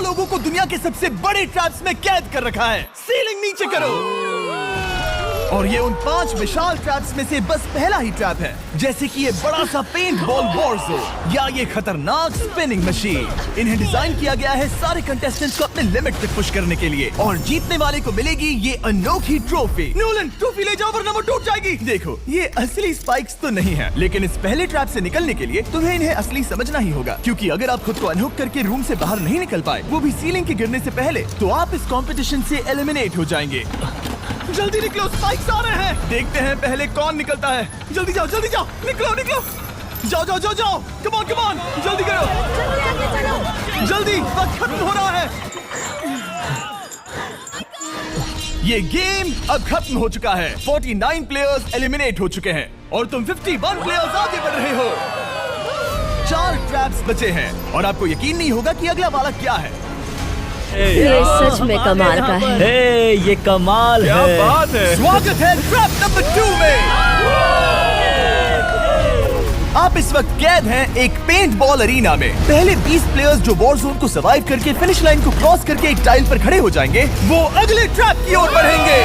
लोगों को दुनिया के सबसे बड़े ट्रैप्स में कैद कर रखा है। सीलिंग नीचे करो। और ये उन 5 विशाल ट्रैप्स में से बस पहला ही ट्रैप है, जैसे कि ये बड़ा सा पेंट बॉल वॉरज़ोन या ये खतरनाक स्पिनिंग मशीन। इन्हें डिजाइन किया गया है सारे कंटेस्टेंट्स को अपने लिमिट तक पुश करने के लिए, और जीतने वाले को मिलेगी ये अनोखी ट्रॉफी। नोलन, ट्रॉफी ले जाओ वरना वो टूट जाएगी। देखो, ये असली स्पाइक्स तो नहीं है, लेकिन इस पहले ट्रैप से निकलने के लिए तुम्हें इन्हें असली समझना ही होगा, क्योंकि अगर आप खुद को अनहुक करके रूम से बाहर नहीं निकल पाए, वो भी सीलिंग के गिरने से पहले, तो आप इस कॉम्पिटिशन से एलिमिनेट हो जाएंगे। जल्दी निकलो, स्पाइक्स आ रहे हैं। देखते हैं पहले कौन निकलता है। जल्दी जाओ, निकलो। जाओ, कम ऑन, जल्दी करो, जल्दी, वक्त खत्म हो रहा है। ये गेम अब खत्म हो चुका है। 49 प्लेयर्स एलिमिनेट हो चुके हैं और तुम 51 प्लेयर्स आगे बढ़ रहे हो। 4 ट्रैप्स बचे हैं और आपको यकीन नहीं होगा कि अगला वाला क्या है। ये सच में कमाल का है। ये कमाल है। क्या बात है। स्वागत है ट्रैप नंबर 2 में। आप इस वक्त कैद हैं एक पेंट बॉल अरीना में। पहले 20 प्लेयर्स जो वॉर जोन को सर्वाइव करके फिनिश लाइन को क्रॉस करके एक टाइल पर खड़े हो जाएंगे, वो अगले ट्रैप की ओर बढ़ेंगे।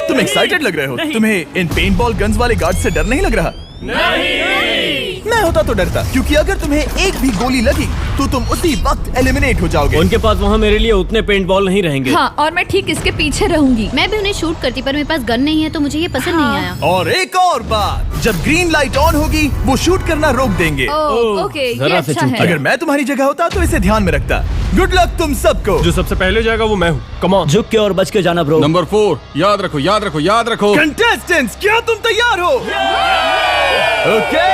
तुम एक्साइटेड लग रहे हो? तुम्हें इन पेंट बॉल गन्स वाले गार्ड से डर नहीं लग रहा? मैं होता तो डरता, क्योंकि अगर तुम्हें एक भी गोली लगी तो तुम उसी वक्त एलिमिनेट हो जाओगे। उनके पास वहाँ मेरे लिए उतने पेंट बॉल नहीं रहेंगे। हाँ, और मैं ठीक इसके पीछे रहूंगी। मैं भी उन्हें शूट करती, पर मेरे पास गन नहीं है तो मुझे ये पसंद नहीं आया। और एक और बात, जब ग्रीन लाइट ऑन होगी वो शूट करना रोक देंगे। ओके, ये अच्छा है। अगर मैं तुम्हारी जगह होता तो इसे ध्यान में रखता। गुड लक तुम सबको। जो सबसे पहले जाएगा वो मैं हूँ। Come on. झुक के और बच के जाना ब्रो। नंबर 4, याद रखो। कंटेस्टेंट्स, क्या तुम तैयार हो? Okay,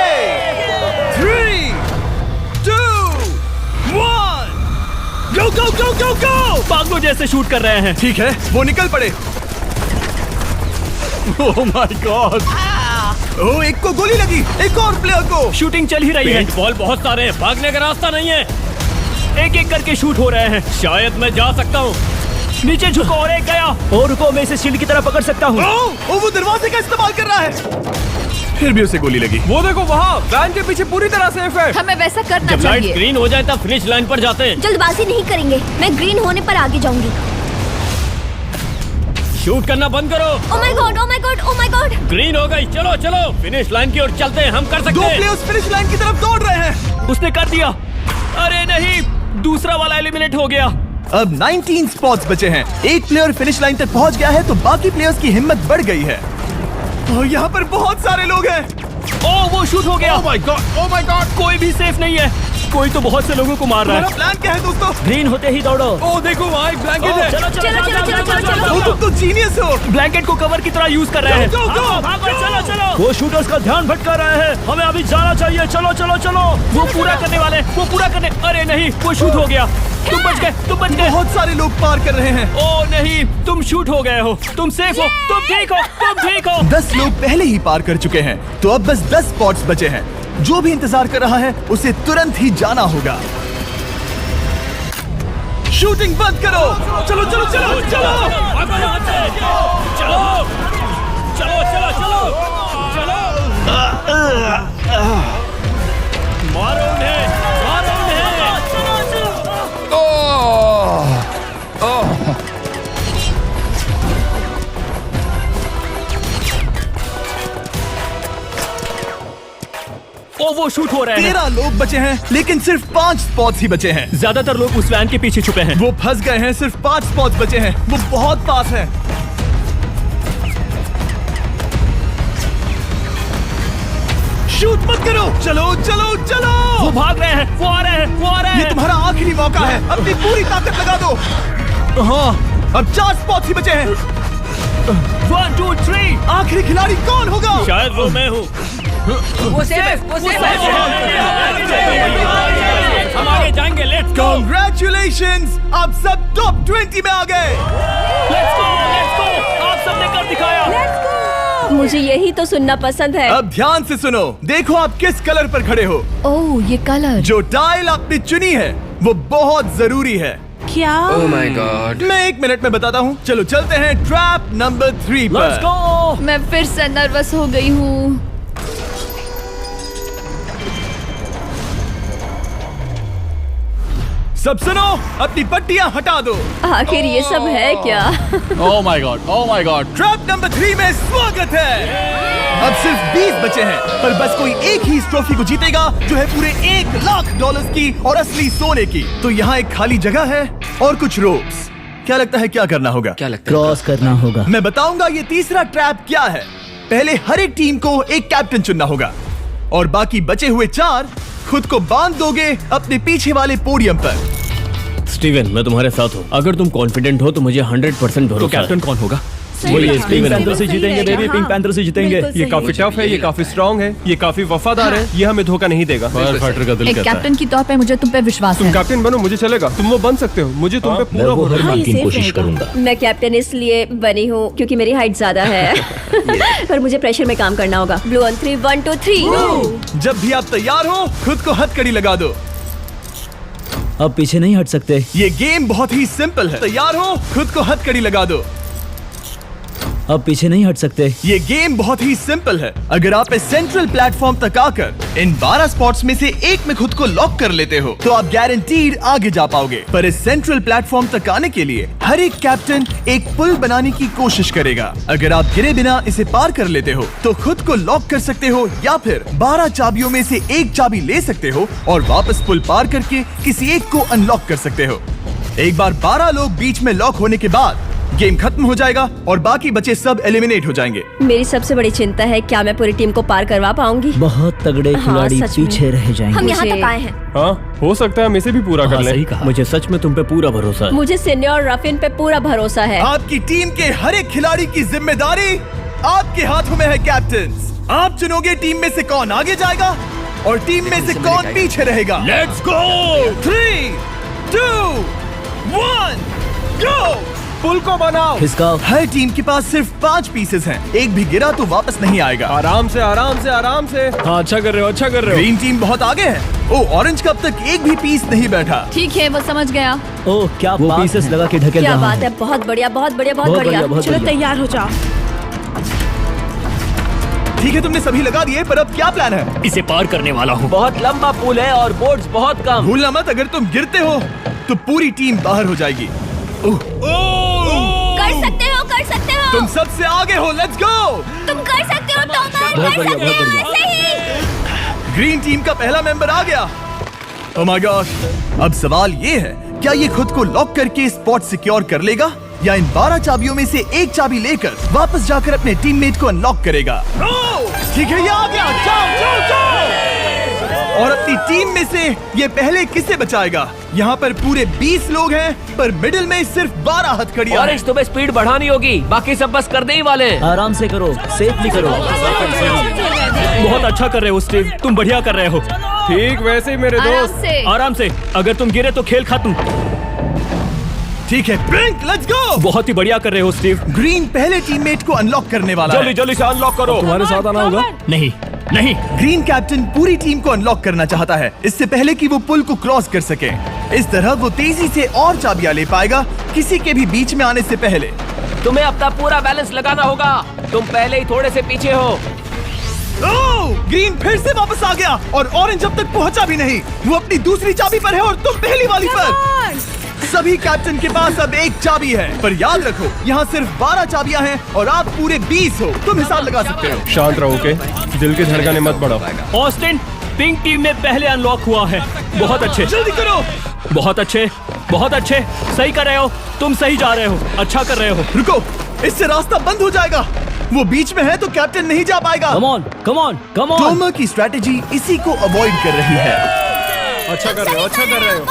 3, 2, 1, go! पागलों जैसे शूट कर रहे हैं। ठीक है, वो निकल पड़े। ओह माय गॉड। ओह, एक को गोली लगी, एक और प्लेयर को। शूटिंग चल ही रही है। पेंट बॉल बहुत सारे हैं, भागने का रास्ता नहीं है। एक एक करके शूट हो रहे हैं। शायद मैं जा सकता हूँ। नीचे झुको और एक गया। और रुको, मैं इसे शील्ड की तरह पकड़ सकता हूँ। ओह, वो दरवाजे का इस्तेमाल कर रहा है। फिर भी उसे गोली लगी। वो देखो वहाँ, वैन के पीछे पूरी तरह सेफ है। हमें वैसा करना जब लाइट चाहिए। ग्रीन हो जाए तब फिनिश लाइन पर जाते हैं। जल्दबाजी नहीं करेंगे, मैं ग्रीन होने पर आगे जाऊंगी। शूट करना बंद करो। ओह माय गॉड। ग्रीन हो गई, चलो फिनिश लाइन की ओर चलते हैं, हम कर 2 सकते हैं। प्लेयर्स फिनिश लाइन की तरफ दौड़ रहे हैं। उसने कर दिया। अरे नहीं, दूसरा वाला एलिमिनेट हो गया। अब 19 स्पॉट्स बचे हैं। एक प्लेयर फिनिश लाइन तक पहुंच गया है तो बाकी प्लेयर्स की हिम्मत बढ़ गई है। और यहाँ पर बहुत सारे लोग हैं। ओह, वो शूट हो गया। ओह माय गॉड। कोई भी सेफ नहीं है। कोई तो बहुत से लोगों को मार रहा तुम्हारा है। प्लान क्या है दोस्तों? ग्रीन होते ही दौड़ो। ओह देखो वहाँ एक ब्लैंकेट है। ओ, तुम तो जीनियस हो। ब्लैंकेट को कवर की तरह यूज कर रहे हैं। चलो। वो शूटर्स का ध्यान भटका रहे हैं। हमें अभी जाना चाहिए। चलो। वो पूरा करने वाले। अरे नहीं, वो शूट हो गया। तुम बच गए। बहुत सारे लोग पार कर रहे हैं। ओह नहीं, तुम शूट हो गए हो। तुम सेफ हो। तुम ठीक हो। 10 लोग पहले ही पार कर चुके हैं, तो अब बस 10 स्पॉट्स बचे हैं। जो भी इंतजार कर रहा है उसे तुरंत ही जाना होगा। शूटिंग बंद करो। चलो। मारो उन्हें। ओ, वो शूट हो रहे हैं। 13 लोग बचे हैं, लेकिन सिर्फ 5 स्पॉट्स ही बचे हैं। ज्यादातर लोग उस वैन के पीछे छुपे हैं। वो फंस गए हैं। सिर्फ 5 स्पॉट्स बचे हैं। वो बहुत पास है। शूट मत करो। चलो। वो भाग रहे हैं। वो आ रहे हैं। ये तुम्हारा आखिरी मौका है। अपनी पूरी ताकत लगा दो। हाँ, अब 4 स्पॉट्स ही बचे हैं। 1, 2, 3। आखिरी खिलाड़ी कौन होगा? शायद वो मैं हूँ। वो सेफ हम आगे जाएंगे। Let's go. Congratulations! आप सब टॉप 20 में आ गए। Let's go. आप सबने कर दिखाया। मुझे यही तो सुनना पसंद है। अब ध्यान से सुनो। देखो आप किस कलर पर खड़े हो। ओह, ये कलर। जो टाइल आपने चुनी है वो बहुत जरूरी है। क्या? ओह माय गॉड। मैं 1 मिनट में बताता हूँ। चलो चलते हैं ट्रैप नंबर 3 पर। Let's go. मैं फिर से नर्वस हो गई हूँ। सब सुनो, अपनी पट्टियां हटा दो। आखिर ये सब है क्या? Oh my god, oh my god. Trap number 3 में स्वागत है। अब सिर्फ 20 बचे हैं, पर बस कोई एक ही इस ट्रॉफी को जीतेगा जो है पूरे $1,00,000 की और असली सोने की। तो यहाँ एक खाली जगह है और कुछ रोप्स। क्या लगता है क्या करना होगा? क्या लगता क्रॉस करना होगा। मैं बताऊंगा ये तीसरा ट्रैप क्या है। पहले हर एक टीम को एक कैप्टन चुनना होगा और बाकी बचे हुए 4 खुद को बांध दोगे अपने पीछे वाले पोडियम पर। स्टीवन, मैं तुम्हारे साथ हूँ। अगर तुम कॉन्फिडेंट हो तो मुझे 100% भरोसा तो कैप्टन कौन होगा? बोलिए स्टीवन। पैंथर से जीतेंगे बेबी, पिंक पैंथर से जीतेंगे। बिल्कुल ये सही। काफी टफ है, ये काफी स्ट्रांग है, ये काफी वफादार है, ये हमें धोखा नहीं देगा। फायर फाइटर का दिल एक कहता है। कैप्टन की तौर पे मुझे तुम पे विश्वास तुम है। कैप्टन बनो, मुझे चलेगा। तुम वो बन सकते हो, मुझे तुम पे पूरा भरोसा हाँ, ये की safe कोशिश रहेगा। करूंगा। मैं कैप्टन इसलिए बनी हूँ क्योंकि मेरी हाइट ज्यादा है। पर मुझे प्रेशर में काम करना होगा। Blue on 3, 1 2 3। जब भी आप तैयार हो खुद को हथकड़ी लगा दो। अब पीछे नहीं हट सकते। ये गेम बहुत ही सिंपल है। तैयार हो खुद को हथकड़ी लगा दो। अब पीछे नहीं हट सकते। ये गेम बहुत ही सिंपल है। अगर आप इस सेंट्रल प्लेटफॉर्म तक आकर इन 12 स्पॉट्स में से एक में खुद को लॉक कर लेते हो तो आप गारंटीड आगे जा पाओगे। पर इस सेंट्रल प्लेटफॉर्म तक आने के लिए हर एक कैप्टन एक पुल बनाने की कोशिश करेगा। अगर आप गिरे बिना इसे पार कर लेते हो तो खुद को लॉक कर सकते हो या फिर 12 चाबियों में से एक चाबी ले सकते हो और वापस पुल पार करके किसी एक को अनलॉक कर सकते हो। एक बार 12 लोग बीच में लॉक होने के बाद गेम खत्म हो जाएगा और बाकी बचे सब एलिमिनेट हो जाएंगे। मेरी सबसे बड़ी चिंता है क्या मैं पूरी टीम को पार करवा पाऊंगी। बहुत तगड़े हाँ, खिलाड़ी सच में। पीछे रह जाएंगे। हम यहाँ तक आए हैं। हाँ, हो सकता है हम इसे भी पूरा कर लें। सही कहा। मुझे सच में तुम पे पूरा भरोसा है। मुझे सीनियर रफिन पे पूरा भरोसा है। आपकी टीम के हर एक खिलाड़ी की जिम्मेदारी आपके हाथों में है कैप्टन्स। आप चुनोगे टीम में से कौन आगे जाएगा और टीम में से कौन पीछे रहेगा। Let's go. 3 2 1 गो। पुल को बनाओ। खिसकाओ। हर टीम के पास सिर्फ 5 पीसेस हैं। एक भी गिरा तो वापस नहीं आएगा। आराम से, आराम से, आराम से। हाँ, अच्छा कर रहे हो, अच्छा कर रहे हो। ग्रीन टीम बहुत आगे है। ओ, ऑरेंज का अब तक एक भी पीस नहीं बैठा। ठीक है, वो समझ गया। ओह क्या वो बात पीसेस है। लगा के ढकेल क्या रहा बात है, बहुत बढ़िया, बहुत बढ़िया, बहुत बहुत बढ़िया। बढ़िया, बहुत चलो बढ़िया। तैयार हो जाओ। ठीक है, तुमने सभी लगा दिए, पर अब क्या प्लान है? इसे पार करने वाला हूँ। बहुत लंबा पुल है और बोर्ड्स बहुत कम। भूलना मत, अगर तुम गिरते हो तो पूरी टीम बाहर हो जाएगी। कर सकते हो, कर सकते हो। तुम सबसे आगे हो, लेट्स गो। तुम कर सकते हो, टॉमर, बहुत कर बढ़िया, सकते बहुत हो, बढ़िया। ऐसे ही। ग्रीन टीम का पहला मेंबर आ गया। ओह माय गॉड। अब सवाल ये है, क्या ये खुद को लॉक करके स्पॉट सिक्योर कर लेगा या इन 12 चाबियों में से एक चाबी लेकर वापस जाकर अपने टीममेट को अनलॉक करेगा? ठीक है, ये आ गया। जाओ जाओ जाओ। और अपनी टीम में से ये पहले किसे बचाएगा? यहाँ पर पूरे 20 लोग हैं, पर मिडिल में सिर्फ 12 हथकड़ियां हैं। ऑरेंज तुम्हें स्पीड बढ़ानी होगी, बाकी सब बस करने ही वाले हैं। आराम से करो, सेफली करो। बहुत अच्छा कर रहे हो स्टीव, तुम बढ़िया कर रहे हो। ठीक वैसे ही मेरे आराम दोस्त। से। आराम से, अगर तुम गिरे तो खेल खत्म। ठीक है, ब्लिंक, लेट्स गो। बहुत ही बढ़िया कर रहे हो स्टीव। ग्रीन पहले टीममेट को अनलॉक करने वाला जल्दी है। जल्दी से अनलॉक करो। तुम्हारे साथ आना होगा। नहीं नहीं, ग्रीन कैप्टन पूरी टीम को अनलॉक करना चाहता है, इससे पहले कि वो पुल को क्रॉस कर सके। इस तरह वो तेजी से और चाबियां ले पाएगा, किसी के भी बीच में आने से पहले। तुम्हें अपना पूरा बैलेंस लगाना होगा, तुम पहले ही थोड़े से पीछे हो। ओह, ग्रीन फिर से वापस आ गया और ऑरेंज अब तक पहुंचा भी नहीं। वो अपनी दूसरी चाबी पर है और तुम पहली वाली पर। सभी कैप्टन के पास अब एक चाबी है, पर याद रखो यहाँ सिर्फ 12 चाबियां हैं और आप पूरे 20 हो। तुम हिसाब लगा सकते हो। शांत रहो, ओके? दिल के धड़कने मत बढ़ाओ। ऑस्टिन, पिंक टीम में पहले अनलॉक हुआ है। बहुत अच्छे, जल्दी करो। बहुत अच्छे, बहुत अच्छे। सही कर रहे हो, तुम सही जा रहे हो, अच्छा कर रहे हो। रुको, इससे रास्ता बंद हो जाएगा। वो बीच में है तो कैप्टन नहीं जा पाएगा। Come on, come on, come on. Tomer की स्ट्रेटेजी इसी को अवॉइड कर रही है। अच्छा कर रहे हो, अच्छा कर रहे हो।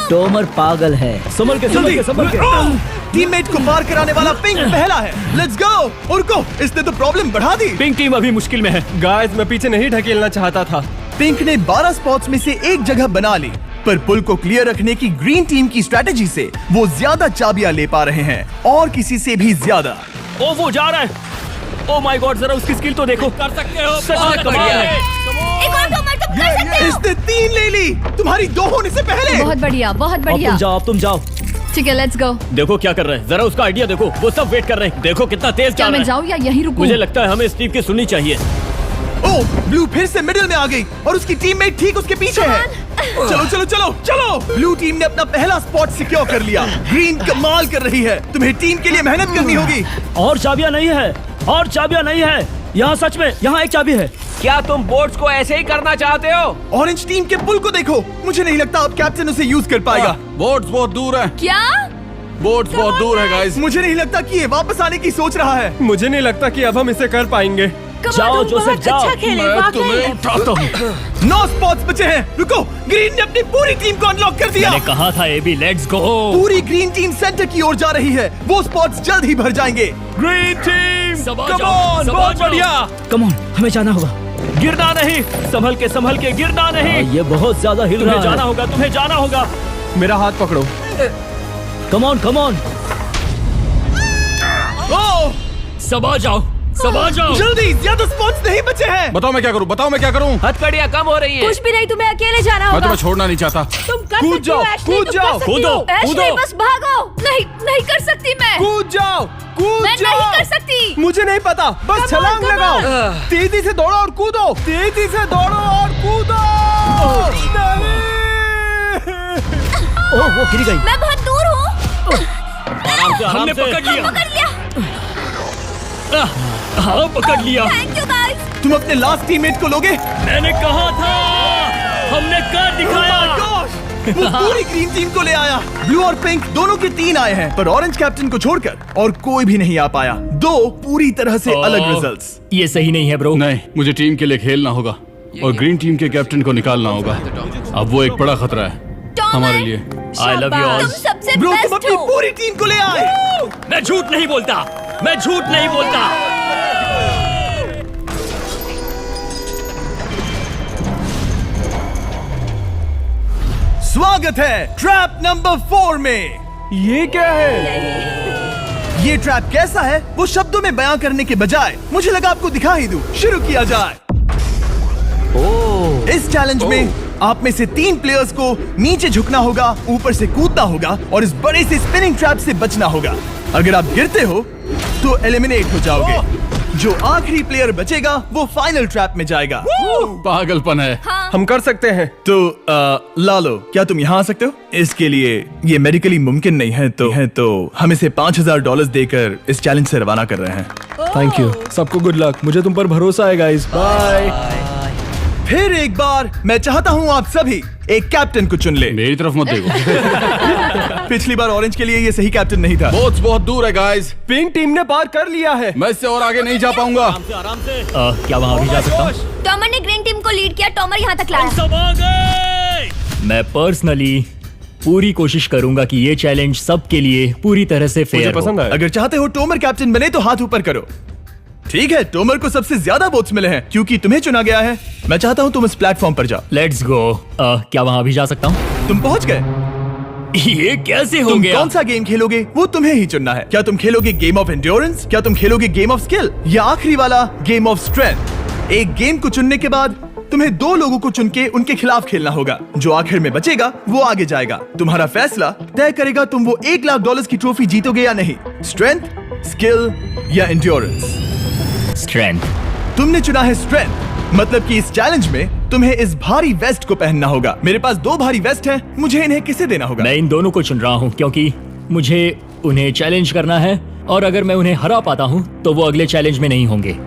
टोमर पागल है। संभल के, संभल के, संभल के। टीममेट को पार कराने वाला पिंक पहला है। Let's go. रुको, इसने तो प्रॉब्लम बढ़ा दी। पिंक टीम अभी मुश्किल में है। गाइस, मैं पीछे नहीं ढकेलना चाहता था। पिंक ने 12 स्पॉट्स में से एक जगह बना ली, पर पुल को क्लियर रखने की ग्रीन टीम की स्ट्रेटेजी से वो ज्यादा चाबियां ले पा रहे हैं और किसी से भी ज्यादा। ओ वो जा रहा है। ओ माय गॉड, जरा उसकी स्किल तो देखो। कर सकते हो, सच में कमाल है। एक और टॉमर, तुम कर सकते हो। इसने 3 ले ली, तुम्हारी 2 होने से पहले। बहुत बढ़िया, बहुत अब बढ़िया। तुम जाओ, अब तुम जाओ। ठीक है, लेट्स गो। देखो क्या कर रहे हैं, जरा उसका आइडिया देखो। वो सब वेट कर रहे हैं, देखो कितना तेज क्या जा रहा मैं है। जाऊँ या यहीं रुकूं? मुझे लगता है हमें स्टीव की सुननी चाहिए। ओ, ब्लू फिर से मिडिल में आ गई और उसकी टीममेट ठीक उसके पीछे है। चलो चलो चलो चलो। ब्लू टीम ने अपना पहला स्पॉट सिक्योर कर लिया। ग्रीन कमाल कर रही है। तुम्हें टीम के लिए मेहनत करनी होगी। और चाबियां नहीं है, और चाबियां नहीं है। यहाँ सच में यहाँ एक चाबी है। क्या तुम बोट्स को ऐसे ही करना चाहते हो? ऑरेंज टीम के पुल को देखो। मुझे नहीं लगता अब कैप्टन उसे यूज कर पाएगा। बोट्स बहुत दूर है। क्या? बोट्स बहुत दूर है गाइस। मुझे नहीं लगता कि ये वापस आने की सोच रहा है। मुझे नहीं लगता कि अब हम इसे कर पाएंगे। जाओ जोसेफ जाओ। मैं तुम्हें उठाता हूँ। 9 स्पॉट्स बचे हैं। रुको, ग्रीन ने अपनी पूरी टीम को अनलॉक कर दिया। मैंने कहा था एबी, लेट्स गो। पूरी ग्रीन टीम सेंटर की ओर जा रही है। वो स्पॉट्स जल्द ही भर जाएंगे। ग्रीन टीम कम ऑन, बहुत बढ़िया। कम ऑन, हमें जाना होगा। गिरना नहीं, संभल के गिरना नहीं। ये बहुत ज्यादा हिल रहा है। जाना होगा, तुम्हें जाना होगा। मेरा हाथ पकड़ो। कम ऑन कम ऑन। ओह, सब आ जाओ, सब आ जाओ। जल्दी, ज्यादा स्पॉट्स नहीं बचे हैं। बताओ मैं क्या करूँ, बताओ मैं क्या करूँ। हथकड़ियाँ कम हो रही हैं। कुछ भी नहीं, तुम्हें अकेले जाना मैं होगा। तुम्हें छोड़ना नहीं चाहता। तुम कर कूद सकती हो, जाओ, एशली, कूद तुम जाओ, कर सकती कूदो, हो। एशली, कूदो। बस भागो। नहीं, नहीं कर सकती मैं। कूद जाओ, कूद मैं जाओ। नहीं कर सकती। मुझे नहीं पता, बस Come छलांग on, come लगाओ। तेजी से दौड़ो और कूदो। तेजी से दौड़ो और कूदो। ओह, वो गिर गई। मैं बहुत दूर हूँ। आराम से, हमने पकड़ लिया। पकड़ लिया। हाँ, पकड़ लिया। Thank you guys. तुम अपने लास्ट टीममेट को लोगे? मैंने कहा था, हमने कर दिखाया। Oh my gosh! वो पूरी ग्रीन टीम को ले आया। ब्लू और पिंक दोनों के 3 आए हैं, पर ऑरेंज कैप्टन को छोड़कर और कोई भी नहीं आ पाया। 2 पूरी तरह से अलग रिजल्ट्स। ये सही नहीं है ब्रो। नहीं, मुझे टीम के लिए खेलना होगा और ग्रीन टीम के कैप्टन को निकालना होगा। अब वो एक बड़ा खतरा है हमारे लिए। I love you all. तुम सबसे ब्रो, तुम बेस्ट अपनी हो। पूरी टीम को ले आए। मैं झूठ नहीं बोलता, मैं झूठ नहीं बोलता। स्वागत है ट्रैप नंबर 4 में। ये क्या है? ये ट्रैप कैसा है वो शब्दों में बयां करने के बजाय मुझे लगा आपको दिखा ही दूं। शुरू किया जाए। इस चैलेंज में आप में से 3 प्लेयर्स को नीचे झुकना होगा, ऊपर से कूदना होगा और इस बड़े से स्पिनिंग ट्रैप से बचना होगा। अगर आप गिरते हो तो एलिमिनेट हो जाओगे। जो आखिरी प्लेयर बचेगा वो फाइनल ट्रैप में जाएगा। पागलपन है। हम कर सकते हैं। तो लालो, क्या तुम यहाँ आ सकते हो? इसके लिए ये मेडिकली मुमकिन नहीं है तो हम इसे $5000 देकर इस चैलेंज से रवाना कर रहे हैं। Thank you. सबको गुड लक। मुझे तुम पर भरोसा है गाइस। बाय। फिर एक बार मैं चाहता हूँ आप सभी एक कैप्टन को चुन ले। मेरी तरफ मत देखो। पिछली बार ऑरेंज के लिए ये सही कैप्टन नहीं था। बोट्स बहुत दूर है गाइस। पिंक टीम ने पार कर लिया है। मैं इससे और आगे नहीं जा पाऊंगा। आराम से। क्या वहाँ भी जा सकता हूँ? टॉमर ने ग्रीन टीम को लीड किया। टॉमर यहाँ तक लाया। सब आ गए। मैं पर्सनली पूरी कोशिश करूंगा कि ये चैलेंज सबके लिए पूरी तरह से मुझे फेयर हो। पसंद आया। अगर चाहते हो टोमर कैप्टन बने तो हाथ ऊपर करो। ठीक है, टोमर को सबसे ज्यादा वोट्स मिले हैं क्योंकि तुम्हें चुना गया है। मैं चाहता हूँ तुम इस प्लेटफॉर्म पर जाओ। Let's go. क्या वहाँ भी जा सकता हूँ? तुम पहुँच गए। ये कैसे हो तुम गया? कौन सा गेम खेलोगे वो तुम्हें ही चुनना है। क्या तुम खेलोगे गेम ऑफ एंड्योरेंस, क्या तुम खेलोगे गेम ऑफ स्किल या आखिरी वाला गेम ऑफ स्ट्रेंथ? एक गेम को चुनने के बाद तुम्हें 2 लोगों को चुन के उनके खिलाफ खेलना होगा। जो आखिर में बचेगा वो आगे जाएगा। तुम्हारा फैसला तय करेगा तुम वो $1,00,000 की ट्रॉफी जीतोगे या नहीं। स्ट्रेंथ, स्किल या एंड्योरेंस। स्ट्रेंथ। तुमने चुना है स्ट्रेंथ, मतलब कि इस चैलेंज में तुम्हें इस भारी वेस्ट को पहनना होगा। मेरे पास 2 भारी वेस्ट हैं, मुझे इन्हें किसे देना होगा? मैं इन दोनों को चुन रहा हूँ क्योंकि मुझे उन्हें चैलेंज करना है और अगर मैं उन्हें हरा पाता हूँ तो वो अगले चैलेंज में नहीं होंगे।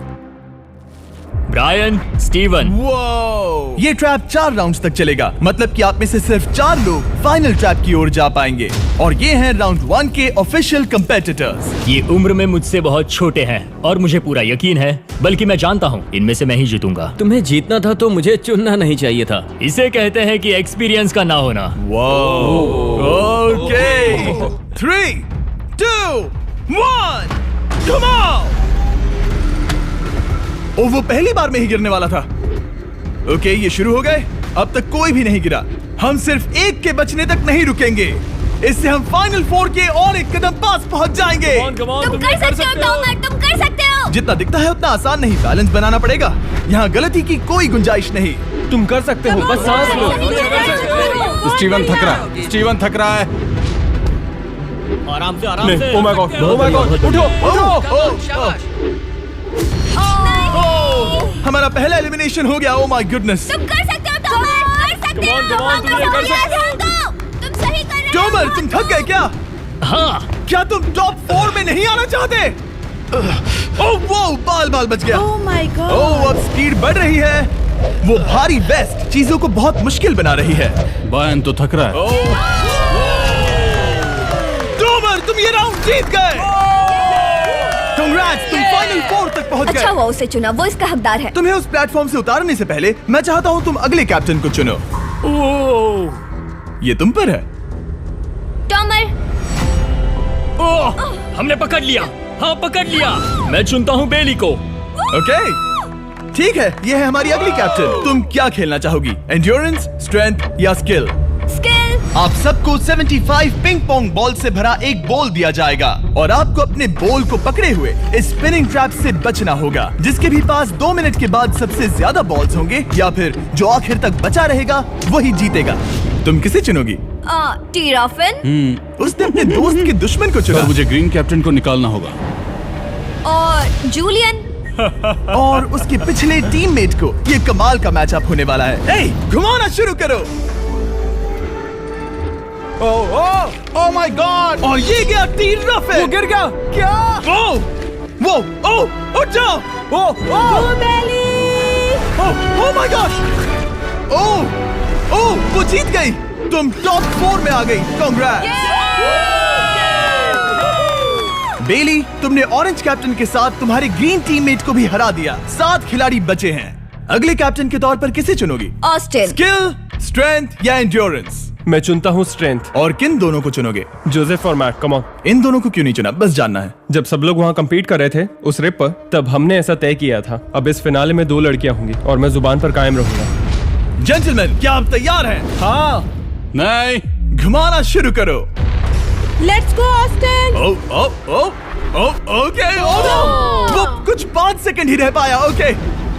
Brian, Steven. वो ये ट्रैप 4 राउंड्स तक चलेगा, मतलब कि आप में से सिर्फ 4 लोग फाइनल ट्रैप की ओर जा पाएंगे और ये हैं राउंड 1 के ऑफिशियल कंपेटिटर्स। ये उम्र में मुझसे बहुत छोटे हैं और मुझे पूरा यकीन है, बल्कि मैं जानता हूँ इनमें से मैं ही जीतूंगा। तुम्हें जीतना था तो मुझे चुनना नहीं चाहिए था। इसे कहते हैं कि एक्सपीरियंस का ना होना। Okay, 3, 2, 1, come on. ओ, वो पहली बार में ही गिरने वाला था। ओके, ये शुरू हो गए। अब तक कोई भी नहीं गिरा। हम सिर्फ एक के बचने तक नहीं रुकेंगे। इससे हम फाइनल 4 के और एक कदम पास पहुंच जाएंगे। तुम कर सकते हो टॉमर, तुम कर सकते हो। जितना दिखता है उतना आसान नहीं, बैलेंस बनाना पड़ेगा। यहाँ गलती की कोई गुंजाइश नहीं। तुम कर सकते हो, बस सांस लो। स्टीवन थक रहा है। स्टीवन थक रहा है। आराम से, आराम से। Oh my God, oh my God, उठो उठो। हमारा पहला एलिमिनेशन हो गया। Oh my goodness. तुम कर सकते हो टॉमर, कर सकते सकते हो। तुम ये कर सकते हो। तुम सही कर रहे हो। टॉमर, तुम थक गए क्या? हाँ, क्या तुम टॉप 4 में नहीं आना चाहते? ओह वो बाल बच गया। ओह माय गॉड। ओह अब स्पीड बढ़ रही है। वो भारी वेस्ट चीजों को बहुत मुश्किल बना रही है। बायन तो थक रहा है। टॉमर, तुम ये राउंड जीत गए। कांग्रेट्स, तुम फाइनल 4 तक पहुंच गए। अच्छा हुआ उसे चुना, वो इसका हकदार है। तुम्हें उस प्लेटफॉर्म से उतारने से पहले मैं चाहता हूँ तुम अगले कैप्टन को चुनो। ये तुम पर है। टॉमर, ओह, हमने पकड़ लिया। हाँ, पकड़ लिया। मैं चुनता हूँ बेली को। ओके, ठीक है, ये है हमारी अगली कैप्टन। तुम क्या खेलना चाहोगी? एंड्योरेंस, स्ट्रेंथ या स्किल? स्किल। आप सबको 75 पिंग पोंग बॉल से भरा एक बॉल दिया जाएगा और आपको अपने बॉल को पकड़े हुए इस स्पिनिंग ट्रैप से बचना होगा। जिसके भी पास 2 मिनट के बाद सबसे ज्यादा बॉल्स होंगे या फिर जो आखिर तक बचा रहेगा वही जीतेगा। तुम किसे चुनोगी? टीराफिन उसने अपने दोस्त के दुश्मन को चुना। पर मुझे ग्रीन कैप्टन को निकालना होगा। और जूलियन। और उसके पिछले टीममेट को। ये कमाल का मैचअप होने वाला है। ए, घुमाना शुरू करो। ओह माय गॉड! और ये गया टीराफिन। वो गिर गया। क्या? वो उठ जाओ। ओह माय गॉड! ओह वो जीत गई। तुम टॉप 4 में आ गई। कांग्रेट्स। बेली, तुमने ऑरेंज कैप्टन के साथ तुम्हारे ग्रीन टीममेट को भी हरा दिया। 7 खिलाड़ी बचे हैं। अगले कैप्टन के तौर पर किसे चुनोगी? ऑस्टिन। स्किल, स्ट्रेंथ या एंड्योरेंस? मैं चुनता हूँ स्ट्रेंथ। और किन दोनों को चुनोगे? जोसेफ और मैट, कम ऑन। इन दोनों को क्यों नहीं चुना? बस जानना है। जब सब लोग वहाँ कम्पीट कर रहे थे उस रिप पर, तब हमने ऐसा तय किया था। अब इस फिनाले में 2 लड़कियां होंगी और मैं जुबान पर कायम रहूंगा। जेंटलमैन, क्या आप तैयार हैं? हाँ। नहीं। घुमाना शुरू करो। Let's go Austin. ओके। वो कुछ 5 सेकंड ही रह पाया। ओके,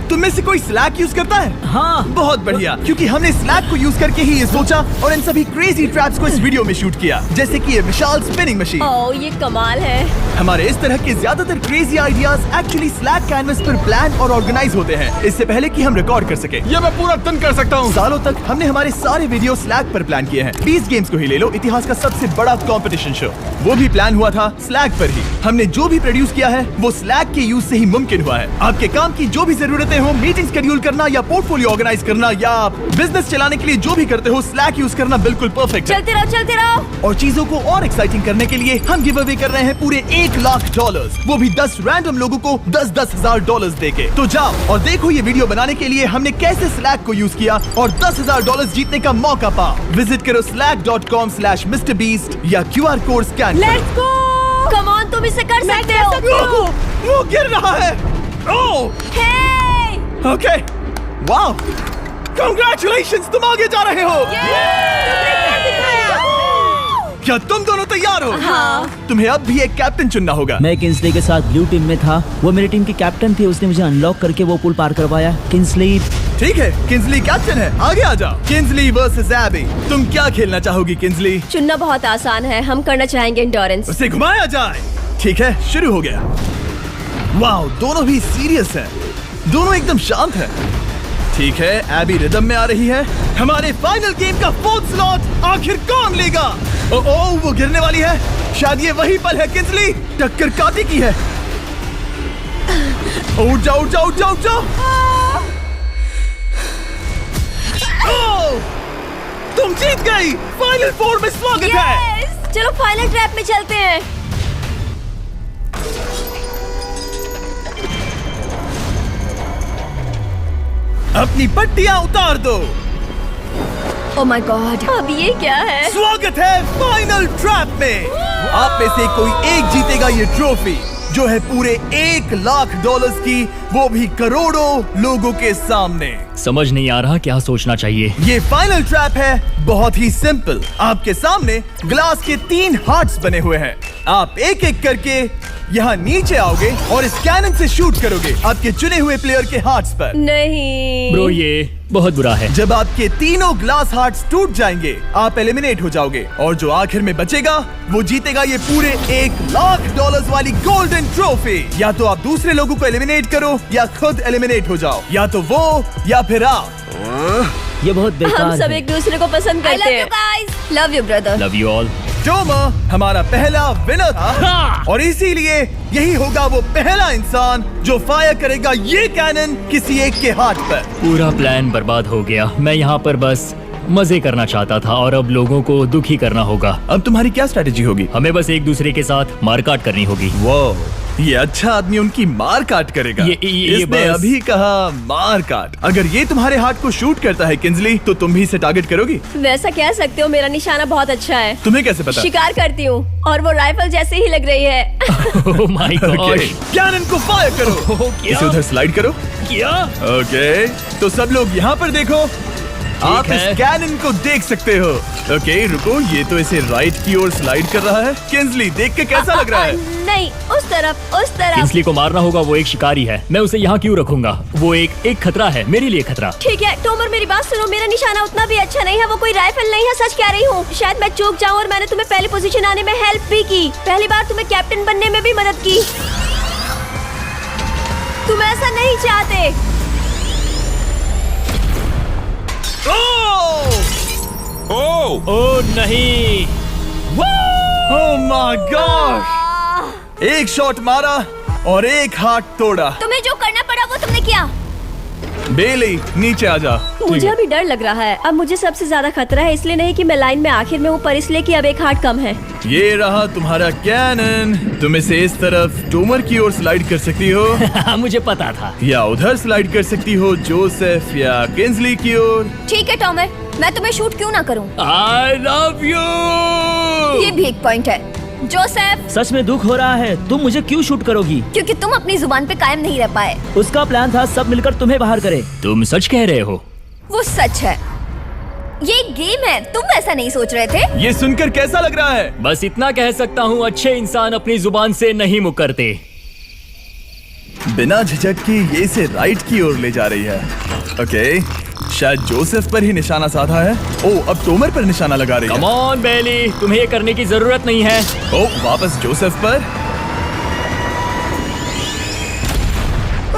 तुम में से कोई स्लैक यूज करता है? हाँ। बहुत बढ़िया, क्योंकि हमने स्लैक को यूज करके ही ये सोचा और इन सभी क्रेजी ट्रैप्स को इस वीडियो में शूट किया, जैसे कि ये विशाल स्पिनिंग मशीन। ओह ये कमाल है। हमारे इस तरह के ज्यादातर crazy ideas actually slack canvas पर प्लान और ऑर्गेनाइज होते हैं, इससे पहले कि हम रिकॉर्ड कर सके। ये मैं पूरा दिन कर सकता हूँ। सालों तक हमने हमारे सारे वीडियो स्लैक पर प्लान किए हैं। 20 गेम्स को ही ले लो, इतिहास का सबसे बड़ा कंपटीशन शो, वो भी प्लान हुआ था स्लैक पर ही। हमने जो भी प्रोड्यूस किया है वो स्लैक के यूज से ही मुमकिन हुआ है। आपके काम की जो भी जरूरतें हो, मीटिंग शेड्यूल करना या पोर्टफोलियो ऑर्गेनाइज करना या बिजनेस चलाने के लिए जो भी करते हो, स्लैक यूज करना बिल्कुल परफेक्ट है। चलते रहो। और चीजों को और एक्साइटिंग करने के लिए हम गिव अवे कर रहे हैं पूरे $1,00,000, वो भी 10 रैंडम लोगों को $10,000 देके। तो जाओ और देखो ये वीडियो बनाने के लिए हमने कैसे स्लैक को यूज किया और $10,000 जीतने का मौका पा। विजिट करो slack.com/MrBeast या QR कोड स्कैन करो। Let's go. कम ऑन, तुम इसे कर सकते हो। वो गिर रहा है। ओह ओके, वाओ, कांग्रेचुलेशंस, तुम आगे जा रहे हो। क्या तुम दोनों तैयार हो? हाँ। तुम्हें अब भी एक कैप्टन चुनना होगा। मैं किंसली के साथ ब्लू टीम में था। वो मेरी टीम की कैप्टन थी। उसने मुझे अनलॉक करके वो पुल पार करवाया। किंसली। ठीक है, किंसली कैप्टन है। आगे आ जाओ। किंसली वर्सेस एबी, तुम क्या खेलना चाहोगी किंसली? चुनना बहुत आसान है, हम करना चाहेंगे एंड्योरेंस। उसे घुमाया जाए। ठीक है, शुरू हो गया। वाओ, दोनों भी सीरियस हैं। दोनों एकदम शांत हैं। ठीक है, एबी रिदम में आ रही है। हमारे फाइनल गेम का 4th स्लॉट आखिर कौन लेगा? ओह वो गिरने वाली है। शायद ये वही पल है किंसली, टक्कर काटी की है। उठ जाओ, उठ जाओ, उठ जाओ, उठ जाओ। ओह, तुम जीत गई। फाइनल 4 में स्वागत है। चलो फाइनल ट्रैप में चलते हैं। अपनी पट्टियां उतार दो। ओह माय गॉड, अब ये क्या है? स्वागत है फाइनल ट्रैप में। आप में से कोई एक जीतेगा ये ट्रॉफी, जो है पूरे $1,00,000 की, वो भी करोड़ों लोगों के सामने। समझ नहीं आ रहा क्या सोचना चाहिए। ये फाइनल ट्रैप है, बहुत ही सिंपल। आपके सामने ग्लास के 3 हार्ट्स बने हुए हैं। आप एक एक करके यहाँ नीचे आओगे और इस कैनन से शूट करोगे आपके चुने हुए प्लेयर के हार्ट्स पर। नहीं ब्रो, ये बहुत बुरा है। जब आपके तीनों ग्लास हार्ट्स टूट जाएंगे, आप एलिमिनेट हो जाओगे और जो आखिर में बचेगा वो जीतेगा ये पूरे $1,00,000 वाली गोल्डन ट्रॉफी। या तो आप दूसरे लोगों को एलिमिनेट करो या खुद एलिमिनेट हो जाओ, या तो वो या फिर आप। ये बहुत हम बेकार सब है। एक दूसरे को पसंद आई करते लव यू हैं। Guys. Love you brother. Love you all. Tomer हमारा पहला विनर था और इसीलिए यही होगा वो पहला इंसान जो फायर करेगा ये कैनन किसी एक के हाथ पर। पूरा प्लान बर्बाद हो गया। मैं यहाँ पर बस मजे करना चाहता था और अब लोगों को दुखी करना होगा। अब तुम्हारी क्या स्ट्रेटेजी होगी? हमें बस एक दूसरे के साथ मारकाट करनी होगी। वो ये अच्छा आदमी उनकी मार काट करेगा। ये इसने बस- अभी कहा मार काट। अगर ये तुम्हारे हाथ को शूट करता है किंजली तो तुम भी इसे टारगेट करोगी? वैसा कह सकते हो, मेरा निशाना बहुत अच्छा है। तुम्हें कैसे पता? शिकार करती हूँ और वो राइफल जैसे ही लग रही है। ओह माय गॉड। कैनन को फायर करो। क्या? इसे उधर स्लाइड करो। क्या? ओके तो सब लोग यहाँ पर देखो। आप इस है। कैनन को देख सकते हो। ओके रुको, ये तो इसे राइट की ओर स्लाइड कर रहा है। किंजली देख के कैसा लग रहा है? नहीं, उस तरफ, उस तरफ। किंसली को मारना होगा। वो एक शिकारी है। मैं उसे यहाँ क्यों रखूंगा? वो एक खतरा है मेरे लिए, खतरा। ठीक है टोमर, मेरी बात सुनो। मेरा निशाना उतना भी अच्छा नहीं है। वो कोई राइफल नहीं है, सच कह रही हूँ। शायद मैं चूक जाऊँ और मैंने तुम्हें पहली पोजीशन आने में हेल्प भी की। पहली बार तुम्हें कैप्टन बनने में भी मदद की। तुम ऐसा नहीं चाहते। ओह नहीं। ओह माय गॉड! एक शॉट मारा और एक हाथ तोड़ा। तुम्हें जो करना पड़ा वो तुमने किया। बेली नीचे आ जा। मुझे अभी डर लग रहा है। अब मुझे सबसे ज्यादा खतरा है, इसलिए नहीं कि मैं लाइन में आखिर में हूँ, पर इसलिए कि अब एक हार्ट कम है। ये रहा तुम्हारा कैनन। तुम इसे इस तरफ टोमर की ओर स्लाइड कर सकती हो मुझे पता था। या उधर स्लाइड कर सकती हो जोसेफ या किंजली की ओर। ठीक है टॉमर, मैं तुम्हें शूट क्यों ना करूं? I love you. ये भी एक पॉइंट है। जोसेफ, सच में दुख हो रहा है। तुम मुझे क्यों शूट करोगी? क्योंकि तुम अपनी जुबान पे कायम नहीं रह पाए। उसका प्लान था सब मिलकर तुम्हें बाहर करे। तुम सच कह रहे हो? वो सच है। ये एक गेम है, तुम ऐसा नहीं सोच रहे थे। ये सुनकर कैसा लग रहा है? बस इतना कह सकता हूँ, अच्छे इंसान अपनी जुबान से नहीं मुकरते। बिना झिझक की ये इसे राइट की ओर ले जा रही है। ओके, शायद जोसेफ पर ही निशाना साधा है। ओह, अब टोमर पर निशाना लगा रही कम है। ऑन बेली, तुम्हें ये करने की जरूरत नहीं है। ओह, वापस जोसेफ पर।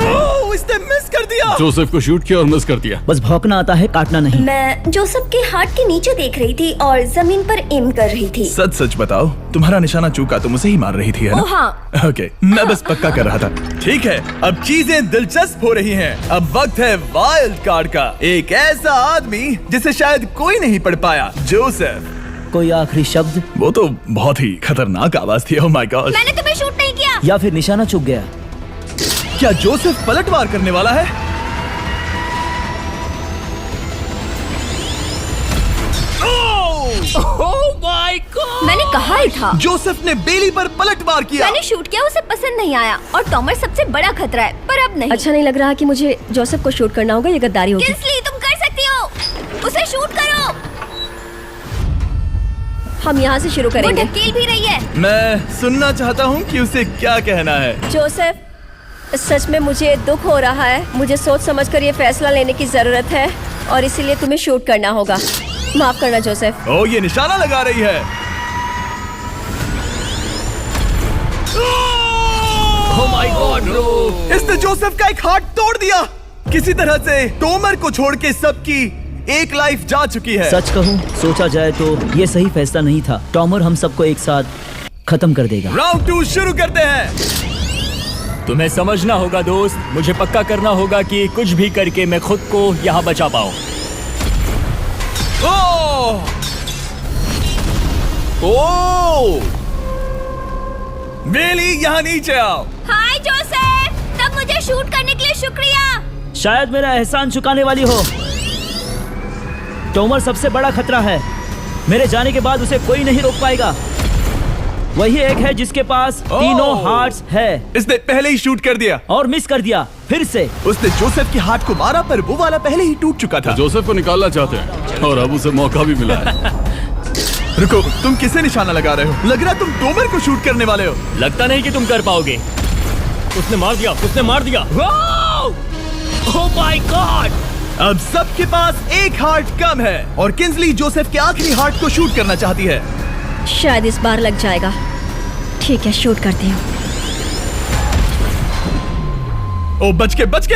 ओह, इसने मिस कर दिया। जोसेफ को शूट किया और मिस कर दिया। बस भौंकना आता है, काटना नहीं। मैं जोसेफ के हार्ट के नीचे देख रही थी और जमीन पर एम कर रही थी। सच सच बताओ, तुम्हारा निशाना चूका, तुम उसे ही मार रही थी, है ना? ओ हाँ। ओके, मैं बस पक्का कर रहा था। ठीक है, अब चीजें दिलचस्प हो रही हैं। अब वक्त है वाइल्ड कार्ड का। एक ऐसा आदमी जिसे शायद कोई नहीं पढ़ पाया, जोसेफ। कोई आखिरी शब्द? वो तो बहुत ही खतरनाक आवाज थी। ओह माय गॉड! मैंने तुम्हें शूट नहीं किया। या फिर निशाना चूक गया? क्या जोसेफ पलटवार करने वाला है? ओह माय गॉड! मैंने कहा ही था। जोसेफ ने बेली पर पलटवार किया। मैंने शूट किया, उसे पसंद नहीं आया और टॉमर सबसे बड़ा खतरा है, पर अब नहीं। अच्छा नहीं लग रहा कि मुझे जोसेफ को शूट करना होगा। ये गद्दारी होगी। किंसली, तुम कर सकती हो। उसे शूट करो। हम यहाँ से शुरू वो करेंगे। ढकेल भी रही है। मैं सुनना चाहता हूँ कि उसे क्या कहना है। जोसेफ, सच में मुझे दुख हो रहा है। मुझे सोच समझकर ये फैसला लेने की जरूरत है और इसीलिए तुम्हें शूट करना होगा। माफ करना जोसेफ। ओह, ये निशाना लगा रही है। ओह माय गॉड ब्रो! इसने जोसेफ का एक हाथ तोड़ दिया। किसी तरह से टोमर को छोड़ के सबकी एक लाइफ जा चुकी है। सच कहूँ, सोचा जाए तो ये सही फैसला नहीं था। टॉमर हम सबको एक साथ खत्म कर देगा। राउंड 2 शुरू करते हैं। तुम्हें समझना होगा दोस्त, मुझे पक्का करना होगा कि कुछ भी करके मैं खुद को यहाँ बचा पाऊँ। ओह! ओह! बेली, यहाँ नीचे आओ। हाय जोसेफ, तब मुझे शूट करने के लिए शुक्रिया। शायद मेरा एहसान चुकाने वाली हो। टोमर सबसे बड़ा खतरा है। मेरे जाने के बाद उसे कोई नहीं रोक पाएगा। वही एक है जिसके पास तीनों हार्ट्स है। इसने पहले ही शूट कर दिया और मिस कर दिया फिर से। उसने जोसेफ के हाथ को मारा, पर वो वाला पहले ही टूट चुका था। जोसेफ को निकालना चाहते हैं और अब उसे मौका भी मिला है। रुको, तुम किसे निशाना लगा रहे हो? लग रहा तुम टोमर को शूट करने वाले हो। लगता नहीं कि तुम कर पाओगे। उसने मार दिया, उसने मार दिया। Oh my God! अब सबके पास एक हार्ट कम है और किंजली जोसेफ के आखिरी हार्ट को शूट करना चाहती है। शायद इस बार लग जाएगा। ठीक है, शूट करती हूँ। ओ, बच के!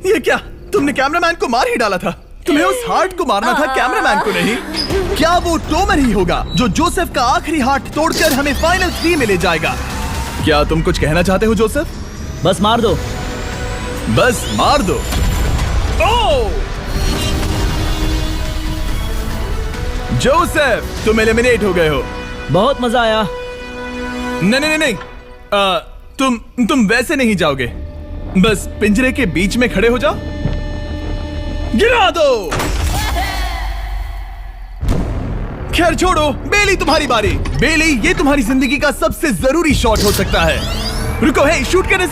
ये क्या? तुमने कैमरामैन को मार ही डाला था। तुम्हें उस हार्ट को मारना था, कैमरामैन को नहीं। क्या वो टोमर ही होगा जो जोसेफ का आखिरी हार्ट तोड़कर हमें फाइनल 3 में ले जाएगा? क्या तुम कुछ कहना चाहते हो जोसेफ? बस मार दो। बस मार दो। ओह! जोसेफ, तुम एलिमिनेट हो गए हो। बहुत मजा आया। नहीं नहीं नहीं, तुम वैसे नहीं जाओगे। बस पिंजरे के बीच में खड़े हो जाओ। गिरा दो। खैर छोड़ो, बेली तुम्हारी बारी। बेली, ये तुम्हारी जिंदगी का सबसे जरूरी शॉट हो सकता है। रुको, हे, शूट करने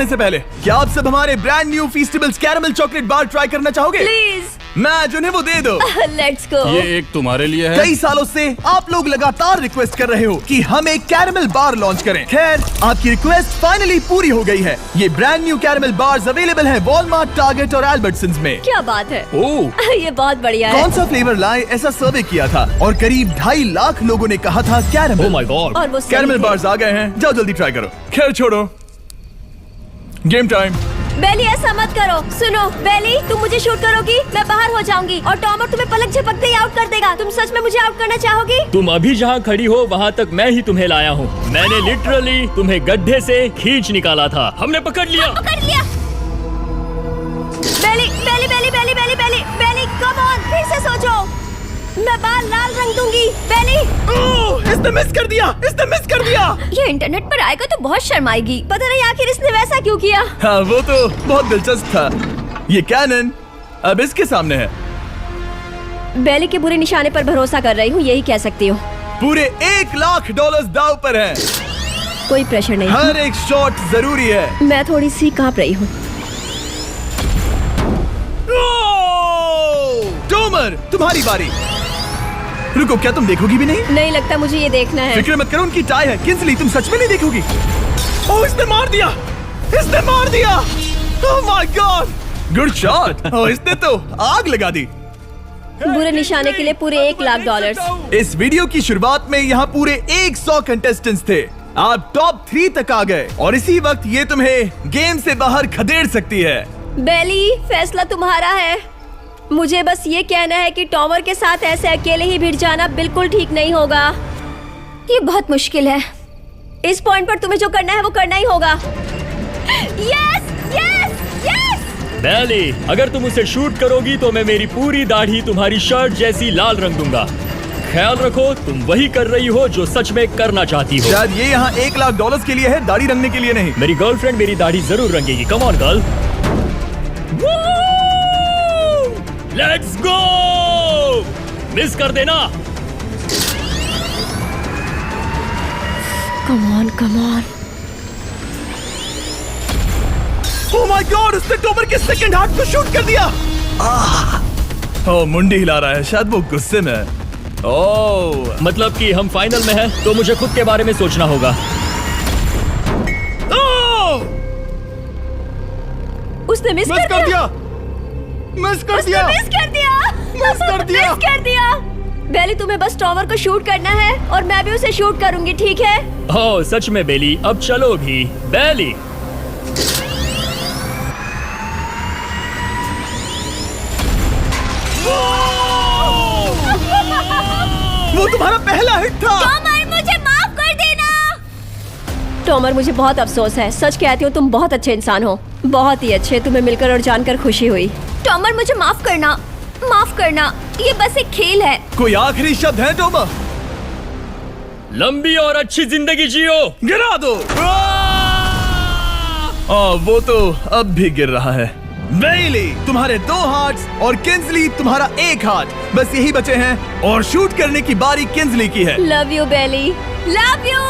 से पहले क्या आप सब हमारे brand new Feastables caramel chocolate bar try करना चाहोगे? प्लीज मैं उन्हें वो दे दो। Let's go. ये एक तुम्हारे लिए है। कई सालों से आप लोग लगातार रिक्वेस्ट कर रहे हो कि हम एक कैरेमल बार लॉन्च करें। खैर, आपकी रिक्वेस्ट फाइनली पूरी हो गई है। ये brand new caramel bars available है वॉलमार्ट, टारगेट और अल्बर्टसन्स में। क्या बात है। ओह, ये बहुत बढ़िया है। कौन सा फ्लेवर लाए, ऐसा सर्वे किया था और करीब 2.5 लाख लोगों ने कहा था कैरेमल। Oh my God. और वो सही कैरेमल थे। बार्स आ गए हैं, जाओ जल्दी ट्राई करो। खैर छोड़ो, गेम टाइम। बेली, ऐसा मत करो। सुनो बेली, तुम मुझे शूट करोगी, मैं बाहर हो जाऊंगी और टॉमर तुम्हें पलक झपकते ही आउट कर देगा। तुम सच में मुझे आउट करना चाहोगी? तुम अभी जहाँ खड़ी हो वहाँ तक मैं ही तुम्हें लाया हूँ। मैंने लिटरली तुम्हें गड्ढे से खींच निकाला था। हमने पकड़ लिया। पकड़ लिया। बेली बेली बेली बेली बेली बेली बेली, कम ऑन, फिर से सोचो। मैं बाल लाल रंग दूंगी। बेली, ओह, इसने मिस कर दिया। ये इंटरनेट पर आएगा तो बहुत शर्माएगी। पता नहीं आखिर इसने वैसा क्यों किया। हाँ, वो तो बहुत दिलचस्प था। ये कैनन अब इसके सामने है। बेली के बुरे निशाने पर भरोसा कर रही हूँ, यही कह सकती हूँ। पूरे $1 लाख दाव पर है। कोई प्रेशर नहीं। हर एक शॉट जरूरी है। मैं थोड़ी सी कांप रही हूँ। टोमर, तुम्हारी बारी। रुको, क्या तुम देखोगी भी नहीं? नहीं लगता मुझे ये देखना है। फिक्र मत करो, उनकी टाई है। किंसली, तुम सच में नहीं देखोगी? ओह, इसने मार दिया। Oh my God, good shot. Oh, इसने तो आग लगा दी। बुरे निशाने के लिए पूरे $1 लाख। इस वीडियो की शुरुआत में यहाँ पूरे 100 कंटेस्टेंट्स थे। आप टॉप 3 तक आ गए और इसी वक्त ये तुम्हें गेम से बाहर खदेड़ सकती है। बेली, फैसला तुम्हारा है। मुझे बस ये कहना है कि टॉमर के साथ ऐसे अकेले ही भिड़ जाना बिल्कुल ठीक नहीं होगा। ये बहुत मुश्किल है। इस पॉइंट पर तुम्हें जो करना है वो करना ही होगा। Yes yes yes. बेली, अगर तुम उसे शूट करोगी तो मैं मेरी पूरी दाढ़ी तुम्हारी शर्ट जैसी लाल रंग दूंगा। ख्याल रखो, तुम वही कर रही हो जो सच में करना चाहती हो। शायद ये यहाँ $1 लाख के लिए है, दाढ़ी रंगने के लिए नहीं। मेरी गर्लफ्रेंड मेरी दाढ़ी जरूर रंगेगी। Come on girl, let's go. Miss कर देना। Come on come on. Oh my God, उसने टोमर के सेकंड हार्ट को शूट कर दिया। ओह, मुंडी हिला रहा है, शायद वो गुस्से में है। ओह, मतलब कि हम फाइनल में हैं, तो मुझे खुद के बारे में सोचना होगा। उसने मिस कर दिया। मिस कर दिया। बेली, तुम्हें बस टॉमर को शूट करना है और मैं भी उसे शूट करूंगी, ठीक है? ओह सच में बेली, अब चलो भी। बेली, वो तुम्हारा पहला हिट था। टॉमर, मुझे माफ कर देना। टॉमर, मुझे बहुत अफसोस है। सच कहती हूँ, तुम बहुत अच्छे इंसान हो, बहुत ही अच्छे। तुम्हें मिलकर और जानकर खुशी हुई। टॉमर, मुझे माफ करना, माफ करना। ये बस एक खेल है। कोई आखिरी शब्द है टोमर? लंबी और अच्छी जिंदगी जियो। गिरा दो। वो तो अब भी गिर रहा है। बेली, तुम्हारे 2 हार्ट्स और किंसली तुम्हारा 1 हार्ट बस यही बचे हैं और शूट करने की बारी किंसली की है। Love you Bailey, love you.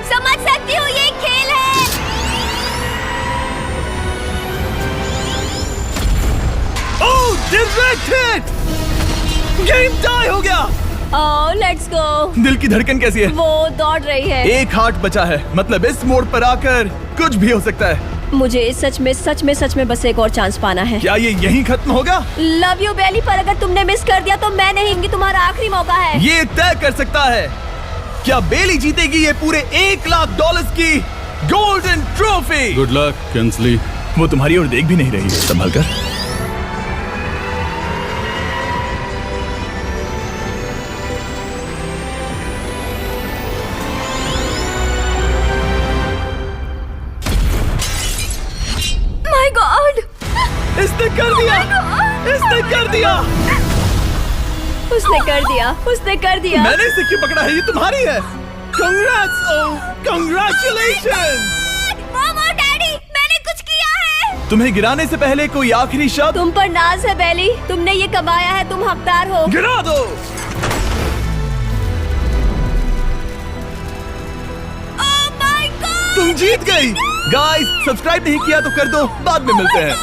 समझ सकती हूँ, ये एक खेल है। Oh, direct hit. Game tie हो गया। Oh, let's go. दिल की धड़कन कैसी है? वो दौड़ रही है। 1 हार्ट बचा है, मतलब इस मोड़ पर आकर कुछ भी हो सकता है। मुझे सच में बस एक और चांस पाना है। क्या ये यहीं खत्म होगा? लव यू बेली, पर अगर तुमने मिस कर दिया तो मैं नहीं हूँगी। तुम्हारा आखिरी मौका है। ये तय कर सकता है क्या बेली जीतेगी ये पूरे $1 लाख की golden trophy. Good luck Kinsley. वो तुम्हारी ओर देख भी नहीं रही है, संभल कर। दिया, इसने कर दिया। उसने कर दिया, उसने कर दिया। मैंने इसे क्यों पकड़ा है? ये तुम्हारी है। Congrats! Oh, congratulations! मॉम और डैडी, मैंने कुछ किया है। तुम्हें गिराने से पहले कोई आखिरी शब्द? तुम पर नाज है बेली, तुमने ये कमाया है, तुम हकदार हो। गिरा दो। Oh my God! तुम जीत गई। गाइस, सब्सक्राइब नहीं किया तो कर दो, बाद में मिलते हैं।